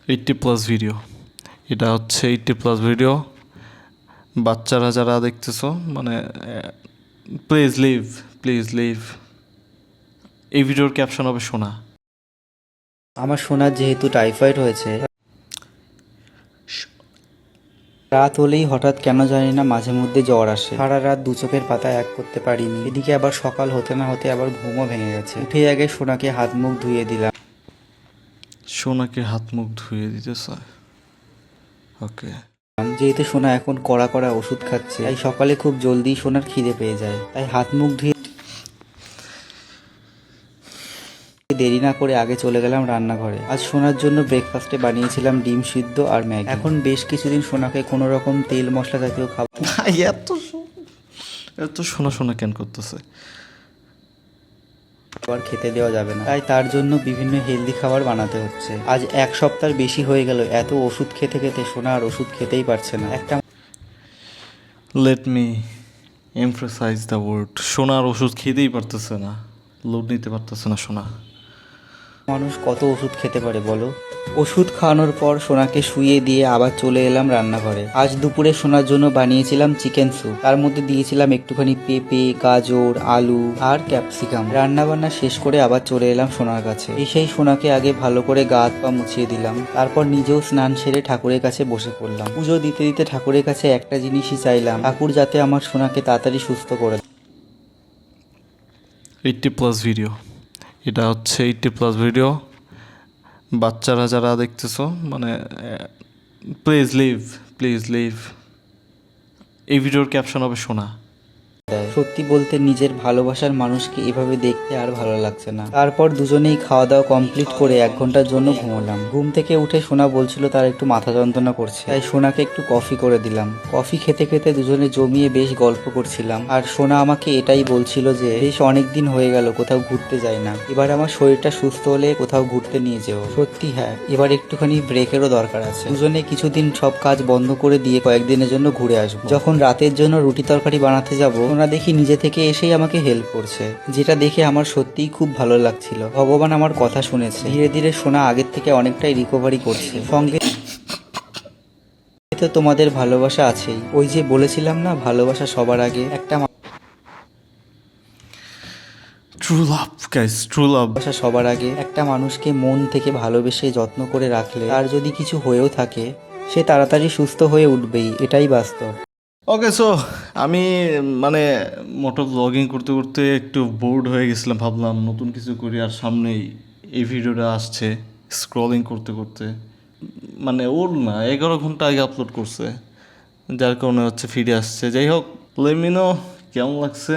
80+ video, এটা হচ্ছে 80+ video. বাচ্চারা যারা দেখতেছো মানে প্লিজ লিভ, প্লিজ লিভ। এই ভিডিওর ক্যাপশন হবে সোনা। আমার সোনার যেহেতু টাইফয়েড হয়েছে, রাত হলেই হঠাৎ কেন জানি না মাঝে মধ্যে জ্বর আসে। সারা রাত দু চোখের পাতা এক করতে পারিনি। এদিকে আবার সকাল হতে না হতে আবার ঘুমও ভেঙে গেছে। উঠে আগে সোনাকে হাত মুখ ধুয়ে দিলাম। সোনাকে হাত মুখ ধুয়ে দিতেছে। ওকে। যেহেতু সোনা এখন কড়া কড়া ওষুধ খাচ্ছে, তাই সকালে খুব জলদি সোনার খিদে পেয়ে যায়। তাই হাত মুখ ধুয়ে দেরি না করে আগে চলে গেলাম রান্নাঘরে। আজ সোনার জন্য ব্রেকফাস্টে বানিয়েছিলাম ডিম সিদ্ধ আর ম্যাগি। এখন বেশ কিছুদিন সোনাকে কোনো রকম তেল মশলা জাতীয় এত সোনা সোনা কেন করতেছে? খাবার খেতে দেওয়া যাবে না, তাই তার জন্য বিভিন্ন হেলদি খাবার বানাতে হচ্ছে। আজ এক সপ্তাহ বেশি হয়ে গেল এত ওষুধ খেতে খেতে সোনা আর ওষুধ খেতেই পারছে না। একটা let me emphasise the word. সোনার ওষুধ খেতেই পারতেছে না, লোড নিতে পারতেছে না সোনা। মানুষ কত ওষুধ খেতে পারে বলো? ওষুধ খাওয়ানোর পর সোনাকে শুইয়ে দিয়ে আবার চলে এলাম রান্নাঘরে। আজ দুপুরে সোনার জন্য বানিয়েছিলাম চিকেন স্যুপ। তার মধ্যে দিয়েছিলাম একটুখানি পেঁপে, গাজর, আলু আর ক্যাপসিকাম। রান্না বান্না শেষ করে আবার চলে এলাম সোনার কাছে। এসেই সোনাকে আগে ভালো করে গা হাত পা মুছিয়ে দিলাম। তারপর নিজেও স্নান সেরে ঠাকুরের কাছে বসে পড়লাম। পুজো দিতে দিতে ঠাকুরের কাছে একটা জিনিসই চাইলাম, ঠাকুর যাতে আমার সোনাকে তাড়াতাড়ি সুস্থ করে দেয়। 80+ ভিডিও, এটা হচ্ছে 80+ ভিডিও। বাচ্চারা যারা দেখতেছো মানে প্লিজ লিভ, প্লিজ লিভ। এই ভিডিওর ক্যাপশন হবে সোনা। সত্যি বলতে নিজের ভালোবাসার মানুষকে এভাবে দেখতে আর ভালো লাগছে না। তারপর দুজনেই খাওয়া দাওয়া কমপ্লিট করে 1 ঘন্টার জন্য ঘুমোলাম। ঘুম থেকে উঠে সোনা বলছিল তার একটু মাথা যন্ত্রণা করছে, তাই সোনাকে একটু কফি করে দিলাম। কফি খেতে খেতে দুজনে জমিয়ে বেশ গল্প করছিলাম। আর সোনা আমাকে এটাই বলছিল যে বেশ অনেকদিন হয়ে গেল কোথাও ঘুরতে যাই না, এবার আমার শরীরটা সুস্থ হলে কোথাও ঘুরতে নিয়ে যেও। সত্যি হ্যাঁ, এবার একটুখানি ব্রেকেরও দরকার আছে। দুজনে কিছুদিন সব কাজ বন্ধ করে দিয়ে কয়েকদিনের জন্য ঘুরে আসবো। যখন রাতের জন্য রুটি তরকারি বানাতে যাবো, সোনা দেখি নিজে থেকে এসেই আমাকে হেল্প করছে, যেটা দেখে আমার সত্যিই খুব ভালো লাগছিল। ভগবান আমার কথা শুনেছে। ধীরে ধীরে সোনা আগের থেকে অনেকটাই রিকভারি করছে। সঙ্গে তো তোমাদের ভালোবাসা আছেই। ওই যে বলেছিলাম না, ভালোবাসা সবার আগে। একটা true love guys, true love. ভালোবাসা সবার আগে। একটা মানুষকে মন থেকে ভালোবেসে যত্ন করে রাখলে আর যদি কিছু হয়েও থাকে, সে তাড়াতাড়ি সুস্থ হয়ে উঠবেই, এটাই বাস্তব। ওকে, সো আমি মানে মোটর ব্লগিং করতে করতে একটু বোর্ড হয়ে গেছিলাম, ভাবলাম নতুন কিছু করি। আর সামনেই এই ভিডিওটা আসছে, স্ক্রলিং করতে করতে মানে ওর না 11 ঘন্টা আগে আপলোড করছে, যার কারণে হচ্ছে ফিরে আসছে। যাই হোক, লেমিনো কেমন লাগছে?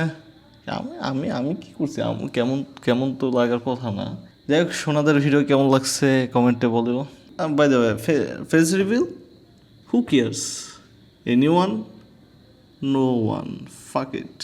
আমি আমি আমি কি করছি? কেমন কেমন তো লাগার কথা না। যাই হোক, সোনাদের ভিডিও কেমন লাগছে কমেন্টে বলো। By the way, face reveal, who cares? Anyone? No one. Fuck it.